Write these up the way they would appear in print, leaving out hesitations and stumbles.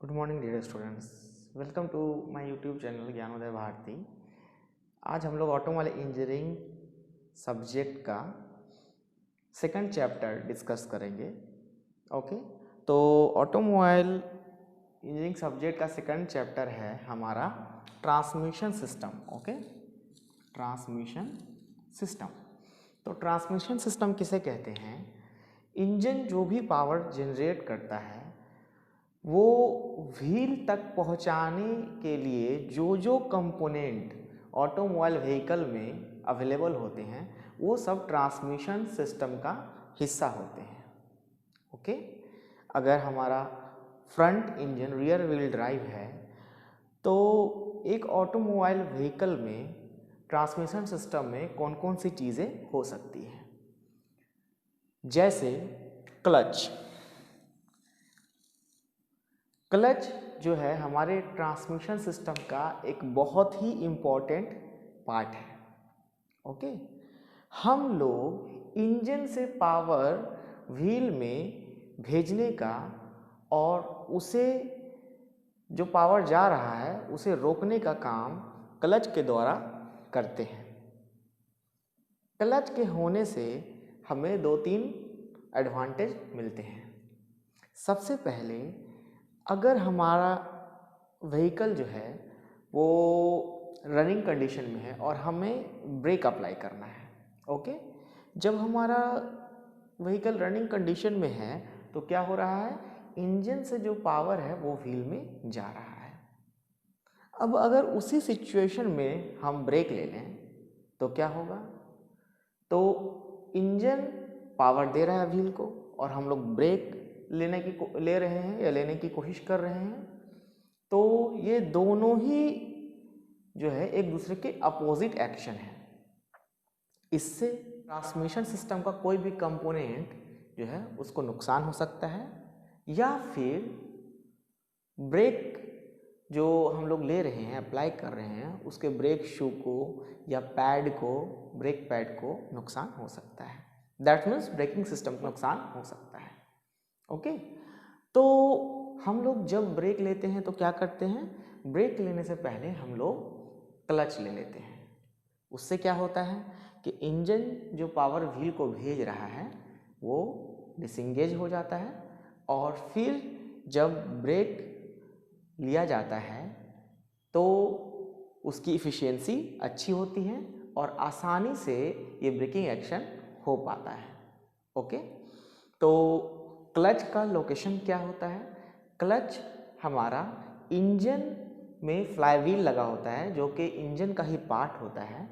Good morning dear students. Welcome to my YouTube channel Gyanodaya Bharti. आज हम लोग ऑटोमोबाइल इंजीनियरिंग सब्जेक्ट का सेकंड चैप्टर डिस्कस करेंगे। ओके, तो ऑटोमोबाइल इंजीनियरिंग सब्जेक्ट का सेकंड चैप्टर है हमारा transmission system. Okay, transmission system. तो ट्रांसमिशन सिस्टम किसे कहते हैं? इंजन जो भी पावर जनरेट करता है वो व्हील तक पहुंचाने के लिए जो कंपोनेंट ऑटोमोबाइल व्हीकल में अवेलेबल होते हैं वो सब ट्रांसमिशन सिस्टम का हिस्सा होते हैं। ओके, अगर हमारा front engine rear wheel drive है तो एक ऑटोमोबाइल व्हीकल में ट्रांसमिशन सिस्टम में कौन कौन सी चीज़ें हो सकती हैं, जैसे क्लच। क्लच जो है हमारे ट्रांसमिशन सिस्टम का एक बहुत ही इम्पॉर्टेंट पार्ट है। ओके, हम लोग इंजन से पावर व्हील में भेजने का और उसे जो पावर जा रहा है उसे रोकने का काम क्लच के द्वारा करते हैं। क्लच के होने से हमें दो तीन एडवांटेज मिलते हैं। सबसे पहले, अगर हमारा व्हीकल जो है वो रनिंग कंडीशन में है और हमें ब्रेक अप्लाई करना है, ओके, जब हमारा व्हीकल रनिंग कंडीशन में है तो क्या हो रहा है, इंजन से जो पावर है वो व्हील में जा रहा है। अब अगर उसी सिचुएशन में हम ब्रेक ले लें तो क्या होगा, तो इंजन पावर दे रहा है व्हील को और हम लोग ब्रेक ले रहे हैं या लेने की कोशिश कर रहे हैं, तो ये दोनों ही जो है एक दूसरे के अपोजिट एक्शन है। इससे ट्रांसमिशन सिस्टम का कोई भी कंपोनेंट जो है उसको नुकसान हो सकता है, या फिर ब्रेक जो हम लोग ले रहे हैं अप्लाई कर रहे हैं उसके ब्रेक शू को या पैड को, ब्रेक पैड को नुकसान हो सकता है। दैट मीन्स ब्रेकिंग सिस्टम को नुकसान हो सकता है। ओके, तो हम लोग जब ब्रेक लेते हैं तो क्या करते हैं, ब्रेक लेने से पहले हम लोग क्लच ले लेते हैं। उससे क्या होता है कि इंजन जो पावर व्हील को भेज रहा है वो डिसंगेज हो जाता है और फिर जब ब्रेक लिया जाता है तो उसकी इफ़िशियंसी अच्छी होती है और आसानी से ये ब्रेकिंग एक्शन हो पाता है। ओके, तो क्लच का लोकेशन क्या होता है? क्लच हमारा इंजन में फ्लाईव्हील लगा होता है जो कि इंजन का ही पार्ट होता है।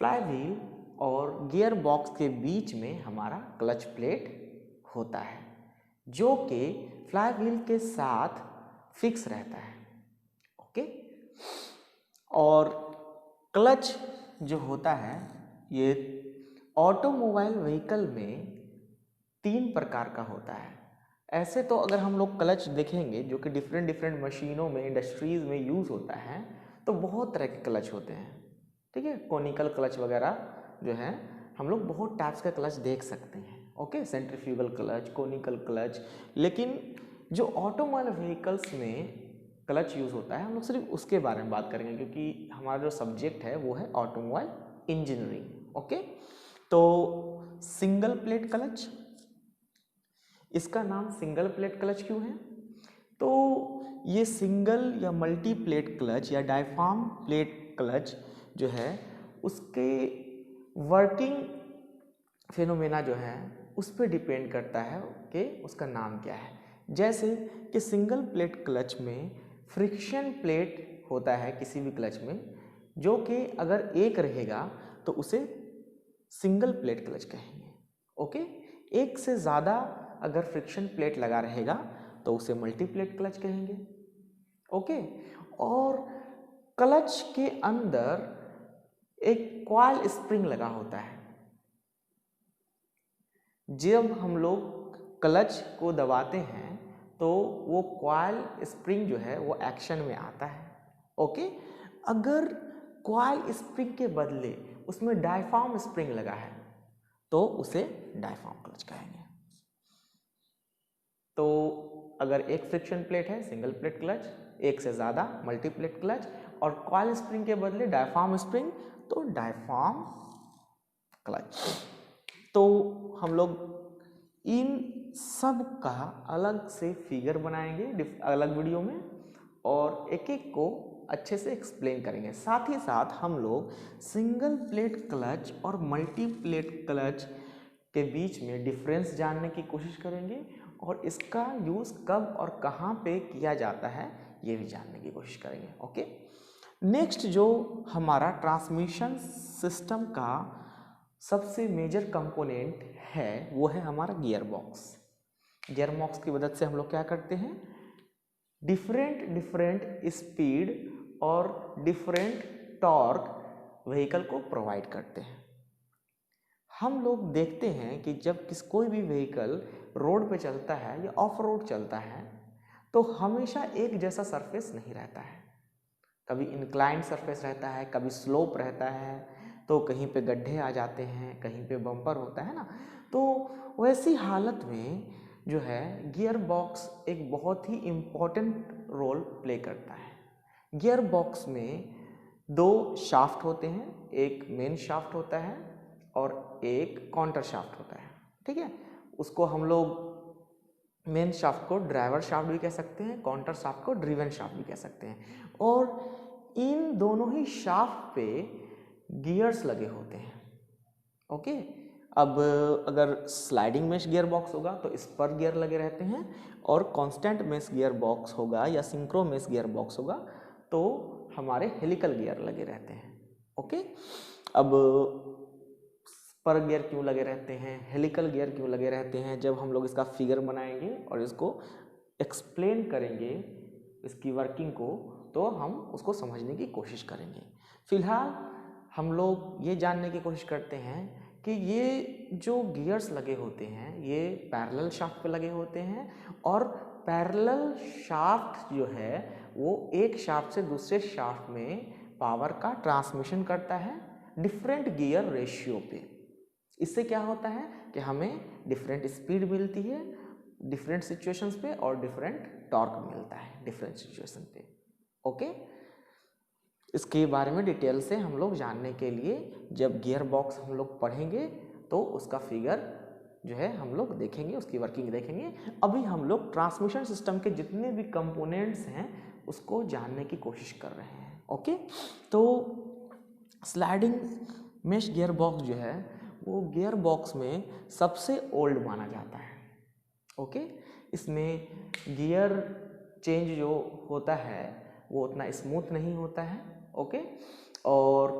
फ्लाईव्हील और गियर बॉक्स के बीच में हमारा क्लच प्लेट होता है जो कि फ्लाईव्हील के साथ फिक्स रहता है। ओके, और क्लच जो होता है ये ऑटोमोबाइल व्हीकल में तीन प्रकार का होता है। ऐसे तो अगर हम लोग क्लच देखेंगे जो कि डिफरेंट डिफरेंट मशीनों में, इंडस्ट्रीज़ में यूज़ होता है, तो बहुत तरह के क्लच होते हैं। ठीक है, कोनिकल क्लच वगैरह जो है हम लोग बहुत टाइप्स का क्लच देख सकते हैं। Okay, centrifugal clutch, conical clutch. लेकिन जो ऑटोमोबाइल व्हीकल्स में क्लच यूज़ होता है हम लोग सिर्फ उसके बारे में बात करेंगे क्योंकि हमारा जो सब्जेक्ट है वो है ऑटोमोबाइल इंजीनियरिंग। ओके, तो सिंगल प्लेट क्लच, इसका नाम सिंगल प्लेट क्लच क्यों है? तो ये सिंगल या मल्टी प्लेट क्लच या डायफ्राम प्लेट क्लच जो है उसके वर्किंग फिनोमेना जो है उस पर डिपेंड करता है कि उसका नाम क्या है। जैसे कि सिंगल प्लेट क्लच में फ्रिक्शन प्लेट होता है किसी भी क्लच में, जो कि अगर एक रहेगा तो उसे सिंगल प्लेट क्लच कहेंगे। ओके, एक से ज़्यादा अगर फ्रिक्शन प्लेट लगा रहेगा तो उसे मल्टी प्लेट क्लच कहेंगे। ओके, और क्लच के अंदर एक कॉइल स्प्रिंग लगा होता है। जब हम लोग क्लच को दबाते हैं तो वो कॉइल स्प्रिंग जो है वो एक्शन में आता है। ओके, अगर कॉइल स्प्रिंग के बदले उसमें डायफ्राम स्प्रिंग लगा है तो उसे डायफ्राम क्लच कहेंगे। तो अगर एक फ्रिक्शन प्लेट है सिंगल प्लेट क्लच, एक से ज़्यादा मल्टी प्लेट क्लच, और कॉइल स्प्रिंग के बदले डायफ्राम स्प्रिंग तो डायफ्राम क्लच। तो हम लोग इन सब का अलग से फिगर बनाएंगे अलग वीडियो में, और एक एक को अच्छे से एक्सप्लेन करेंगे। साथ ही साथ हम लोग सिंगल प्लेट क्लच और मल्टी प्लेट क्लच के बीच में डिफरेंस जानने की कोशिश करेंगे, और इसका यूज़ कब और कहाँ पे किया जाता है ये भी जानने की कोशिश करेंगे। ओके, नेक्स्ट जो हमारा ट्रांसमिशन सिस्टम का सबसे मेजर कंपोनेंट है वो है हमारा गियर बॉक्स। गियर बॉक्स की मदद से हम लोग क्या करते हैं, डिफरेंट स्पीड और डिफरेंट टॉर्क व्हीकल को प्रोवाइड करते हैं। हम लोग देखते हैं कि जब कोई भी व्हीकल रोड पे चलता है या ऑफ रोड चलता है तो हमेशा एक जैसा सरफेस नहीं रहता है। कभी इंक्लाइंड सरफेस रहता है, कभी स्लोप रहता है, तो कहीं पे गड्ढे आ जाते हैं, कहीं पे बम्पर होता है ना। तो वैसी हालत में जो है गियर बॉक्स एक बहुत ही इम्पोर्टेंट रोल प्ले करता है। गियर बॉक्स में दो शाफ्ट होते हैं, एक मेन शाफ्ट होता है और एक काउंटर शाफ्ट होता है। ठीक है, उसको हम लोग मेन शाफ्ट को ड्राइवर शाफ्ट भी कह सकते हैं, काउंटर शाफ्ट को ड्रिवन शाफ्ट भी कह सकते हैं। और इन दोनों ही शाफ्ट पे गियर्स लगे होते हैं। ओके, अब अगर स्लाइडिंग मेश गियर बॉक्स होगा तो स्पर गियर लगे रहते हैं, और कांस्टेंट मेश गियर बॉक्स होगा या सिंक्रो मेश गियर बॉक्स होगा तो हमारे हेलिकल गियर लगे रहते हैं। ओके, अब स्पर गियर क्यों लगे रहते हैं, हेलिकल गियर क्यों लगे रहते हैं, जब हम लोग इसका फिगर बनाएंगे और इसको एक्सप्लेन करेंगे इसकी वर्किंग को, तो हम उसको समझने की कोशिश करेंगे। फिलहाल हम लोग ये जानने की कोशिश करते हैं कि ये जो गियर्स लगे होते हैं ये पैरेलल शाफ्ट पे लगे होते हैं, और पैरेलल शाफ्ट जो है वो एक शाफ्ट से दूसरे शाफ्ट में पावर का ट्रांसमिशन करता है डिफरेंट गियर रेशियो पे। इससे क्या होता है कि हमें डिफरेंट स्पीड मिलती है डिफरेंट सिचुएशंस पे, और डिफरेंट टॉर्क मिलता है डिफरेंट सिचुएशन पे। ओके, इसके बारे में डिटेल से हम लोग जानने के लिए जब गियर बॉक्स हम लोग पढ़ेंगे तो उसका फिगर जो है हम लोग देखेंगे, उसकी वर्किंग देखेंगे। अभी हम लोग ट्रांसमिशन सिस्टम के जितने भी कंपोनेंट्स हैं उसको जानने की कोशिश कर रहे हैं। ओके, तो स्लाइडिंग मेश गियर बॉक्स जो है वो गियर बॉक्स में सबसे ओल्ड माना जाता है। ओके, इसमें गियर चेंज जो होता है वो उतना स्मूथ नहीं होता है। ओके, और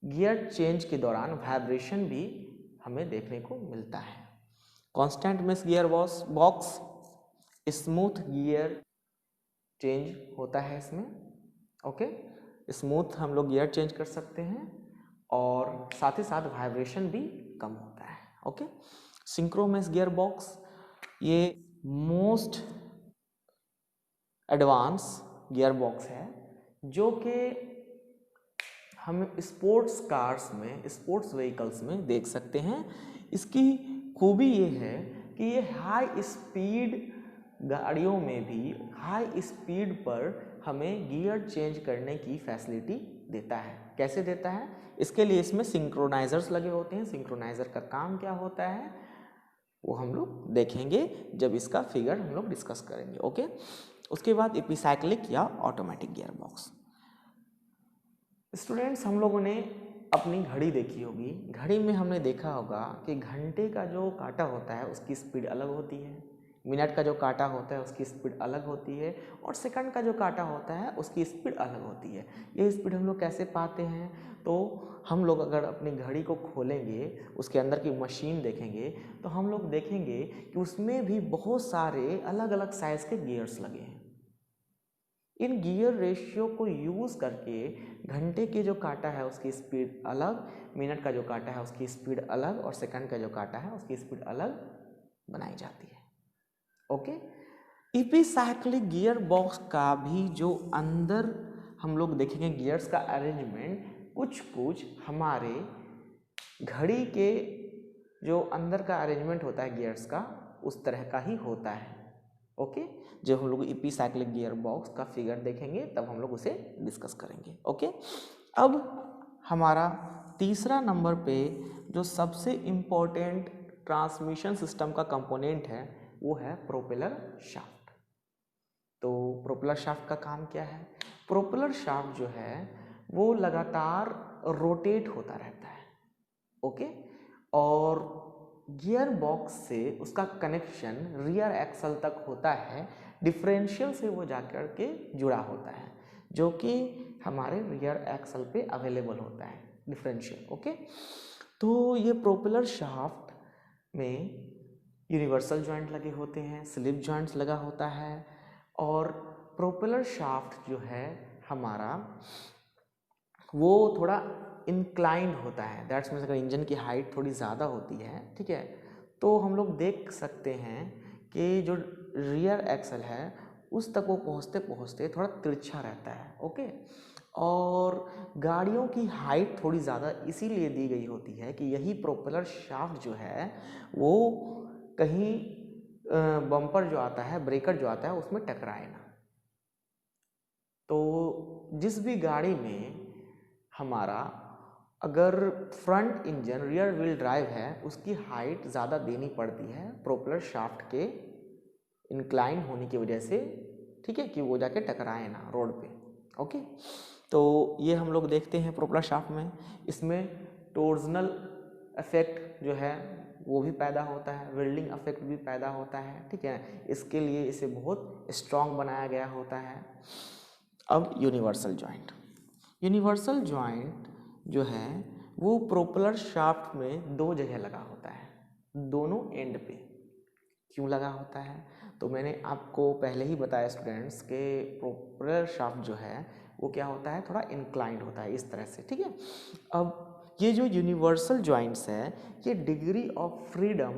गियर चेंज के दौरान वाइब्रेशन भी हमें देखने को मिलता है। Constant mesh gear box smooth gear change होता है इसमें। ओके, स्मूथ हम लोग गियर चेंज कर सकते हैं, और साथ ही साथ वाइब्रेशन भी कम होता है। Okay, synchro mesh gear box ये मोस्ट एडवांस गियर बॉक्स है जो कि हम स्पोर्ट्स कार्स में, स्पोर्ट्स व्हीकल्स में देख सकते हैं। इसकी खूबी ये है कि ये हाई स्पीड गाड़ियों में भी हाई स्पीड पर हमें गियर चेंज करने की फैसिलिटी देता है। कैसे देता है, इसके लिए इसमें सिंक्रोनाइजर्स लगे होते हैं। सिंक्रोनाइजर का काम क्या होता है वो हम लोग देखेंगे जब इसका फिगर हम लोग डिस्कस करेंगे। ओके, उसके बाद एपिसाइक्लिक या ऑटोमेटिक गियर बॉक्स। स्टूडेंट्स, हम लोगों ने अपनी घड़ी देखी होगी। घड़ी में हमने देखा होगा कि घंटे का जो कांटा होता है उसकी स्पीड अलग होती है, मिनट का जो कांटा होता है उसकी स्पीड अलग होती है, और सेकंड का जो कांटा होता है उसकी स्पीड अलग होती है। ये स्पीड हम लोग कैसे पाते हैं, तो हम लोग अगर अपनी घड़ी को खोलेंगे, उसके अंदर की मशीन देखेंगे, तो हम लोग देखेंगे कि उसमें भी बहुत सारे अलग अलग साइज़ के गियर्स लगे हैं। इन गियर रेशियो को यूज़ करके घंटे के जो कांटा है उसकी स्पीड अलग, मिनट का जो कांटा है उसकी स्पीड अलग, और सेकंड का जो कांटा है उसकी स्पीड अलग बनाई जाती है। ओके, एपिसाइक्लिक गियर बॉक्स का भी जो अंदर हम लोग देखेंगे गियर्स का अरेंजमेंट कुछ हमारे घड़ी के जो अंदर का अरेंजमेंट होता है गियर्स का उस तरह का ही होता है। ओके, जब हम लोग इपीसाइक्लिक गियर बॉक्स का फिगर देखेंगे तब हम लोग उसे डिस्कस करेंगे। ओके, अब हमारा तीसरा नंबर पे जो सबसे इम्पोर्टेंट ट्रांसमिशन सिस्टम का कंपोनेंट है वो है प्रोपेलर शाफ्ट। तो प्रोपेलर शाफ्ट का काम क्या है? प्रोपेलर शाफ्ट जो है वो लगातार रोटेट होता रहता है। ओके, और गियर बॉक्स से उसका कनेक्शन रियर एक्सल तक होता है, डिफरेंशियल से वो जाकर के जुड़ा होता है, जो कि हमारे रियर एक्सल पे अवेलेबल होता है डिफरेंशियल। ओके, तो ये प्रोपेलर शाफ्ट में यूनिवर्सल जॉइंट लगे होते हैं, स्लिप जॉइंट्स लगा होता है, और प्रोपेलर शाफ्ट जो है हमारा वो थोड़ा इंक्लाइंड होता है। दैट्स मीन्स अगर इंजन की हाइट थोड़ी ज़्यादा होती है, ठीक है, तो हम लोग देख सकते हैं कि जो रियर एक्सल है उस तक वो पहुँचते पहुँचते थोड़ा तिरछा रहता है। ओके, और गाड़ियों की हाइट थोड़ी ज़्यादा इसीलिए दी गई होती है कि यही प्रोपेलर शाफ्ट जो है वो कहीं बम्पर जो आता है, ब्रेकर जो आता है, उसमें टकराए ना। तो जिस भी गाड़ी में हमारा अगर front engine rear wheel drive है उसकी हाइट ज़्यादा देनी पड़ती है प्रोपेलर शाफ्ट के इंक्लाइन होने की वजह से, ठीक है, कि वो जाके टकराए ना रोड पे। ओके, तो ये हम लोग देखते हैं प्रोपेलर शाफ्ट में। इसमें टॉर्जनल इफेक्ट जो है वो भी पैदा होता है, वेल्डिंग इफेक्ट भी पैदा होता है, ठीक है, इसके लिए इसे बहुत स्ट्रॉन्ग बनाया गया होता है। अब यूनिवर्सल जॉइंट, यूनिवर्सल जॉइंट जो है वो प्रोपेलर शाफ्ट में दो जगह लगा होता है, दोनों एंड पे। क्यों लगा होता है? तो मैंने आपको पहले ही बताया स्टूडेंट्स के प्रोपेलर शाफ्ट जो है वो क्या होता है, थोड़ा इंक्लाइंड होता है इस तरह से, ठीक है। अब ये जो यूनिवर्सल जॉइंट्स है ये डिग्री ऑफ फ्रीडम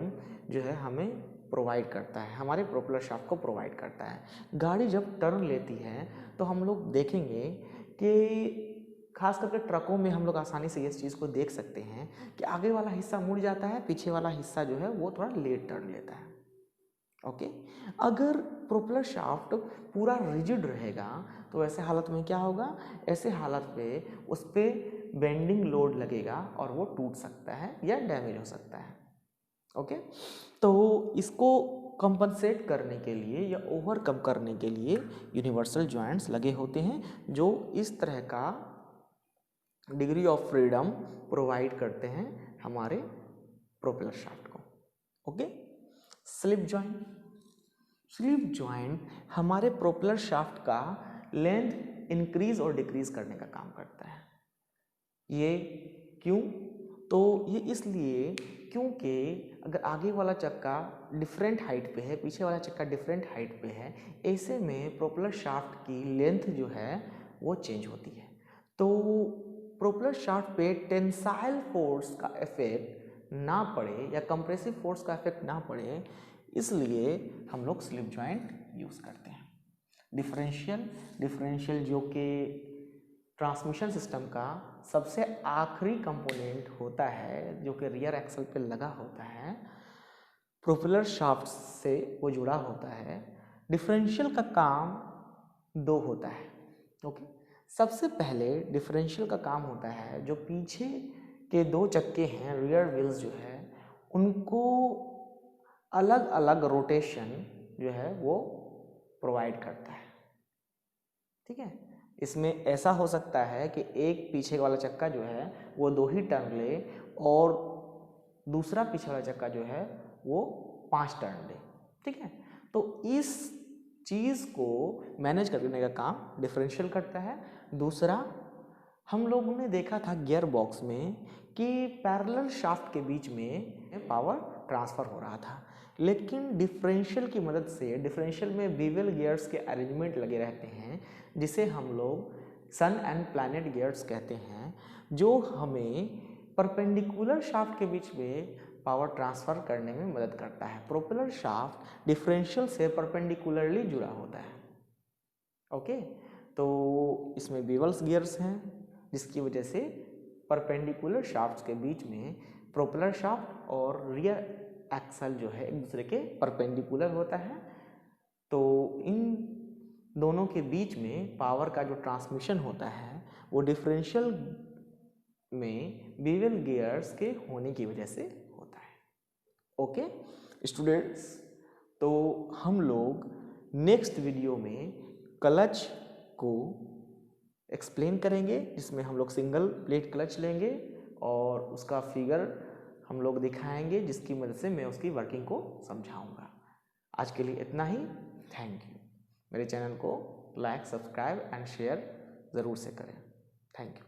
जो है हमें प्रोवाइड करता है, हमारे प्रोपेलर शाफ्ट को प्रोवाइड करता है। गाड़ी जब टर्न लेती है तो हम लोग देखेंगे कि खास करके ट्रकों में हम लोग आसानी से इस चीज़ को देख सकते हैं कि आगे वाला हिस्सा मुड़ जाता है, पीछे वाला हिस्सा जो है वो थोड़ा लेट टर्न लेता है। ओके, अगर प्रोपेलर शाफ्ट पूरा रिजिड रहेगा तो ऐसे हालत में क्या होगा, ऐसे हालत पे उस पर बेंडिंग लोड लगेगा और वो टूट सकता है या डैमेज हो सकता है। ओके, तो इसको कंपनसेट करने के लिए या ओवरकम करने के लिए यूनिवर्सल जॉइंट्स लगे होते हैं जो इस तरह का डिग्री ऑफ फ्रीडम प्रोवाइड करते हैं हमारे प्रोपेलर शाफ्ट को। Okay, slip joint, slip joint हमारे प्रोपेलर शाफ्ट का लेंथ इंक्रीज और डिक्रीज करने का काम करता है। ये क्यों? तो ये इसलिए क्योंकि अगर आगे वाला चक्का डिफरेंट हाइट पे है, पीछे वाला चक्का डिफरेंट हाइट पे है, ऐसे में प्रोपेलर शाफ्ट की लेंथ जो है वो चेंज होती है। तो प्रोपेलर शाफ्ट पे टेंसाइल फोर्स का इफेक्ट ना पड़े या कंप्रेसिव फोर्स का इफेक्ट ना पड़े, इसलिए हम लोग स्लिप जॉइंट यूज़ करते हैं। डिफरेंशियल जो कि ट्रांसमिशन सिस्टम का सबसे आखिरी कंपोनेंट होता है, जो कि रियर एक्सल पे लगा होता है, प्रोपेलर शाफ्ट से वो जुड़ा होता है। डिफरेंशियल का काम दो होता है। ओके, सबसे पहले डिफरेंशियल का काम होता है जो पीछे के दो चक्के हैं, रियर व्हील्स जो है, उनको अलग अलग रोटेशन जो है वो प्रोवाइड करता है, ठीक है। इसमें ऐसा हो सकता है कि एक पीछे वाला चक्का जो है वो 2 ही टर्न ले और दूसरा पीछे वाला चक्का जो है वो 5 टर्न ले, ठीक है। तो इस चीज़ को मैनेज करने का काम डिफरेंशियल करता है। दूसरा, हम लोगों ने देखा था गियर बॉक्स में कि पैरेलल शाफ्ट के बीच में पावर ट्रांसफ़र हो रहा था, लेकिन डिफरेंशियल की मदद से, डिफरेंशियल में बीवेल गियर्स के अरेंजमेंट लगे रहते हैं जिसे हम लोग सन एंड प्लैनेट गियर्स कहते हैं, जो हमें परपेंडिकुलर शाफ्ट के बीच में पावर ट्रांसफ़र करने में मदद करता है। प्रोपेलर शाफ्ट डिफरेंशियल से परपेंडिकुलरली जुड़ा होता है। ओके, तो इसमें बीवल्स गियर्स हैं जिसकी वजह से परपेंडिकुलर शाफ्ट्स के बीच में प्रोपेलर शाफ्ट और रियर एक्सल जो है एक दूसरे के परपेंडिकुलर होता है, तो इन दोनों के बीच में पावर का जो ट्रांसमिशन होता है वो डिफरेंशियल में बेवल गियर्स के होने की वजह से होता है। ओके स्टूडेंट्स, तो हम लोग नेक्स्ट वीडियो में क्लच को एक्सप्लेन करेंगे, जिसमें हम लोग सिंगल प्लेट क्लच लेंगे और उसका फिगर हम लोग दिखाएंगे, जिसकी मदद से मैं उसकी वर्किंग को समझाऊंगा। आज के लिए इतना ही। Thank you. मेरे चैनल को लाइक, सब्सक्राइब एंड शेयर ज़रूर से करें। Thank you.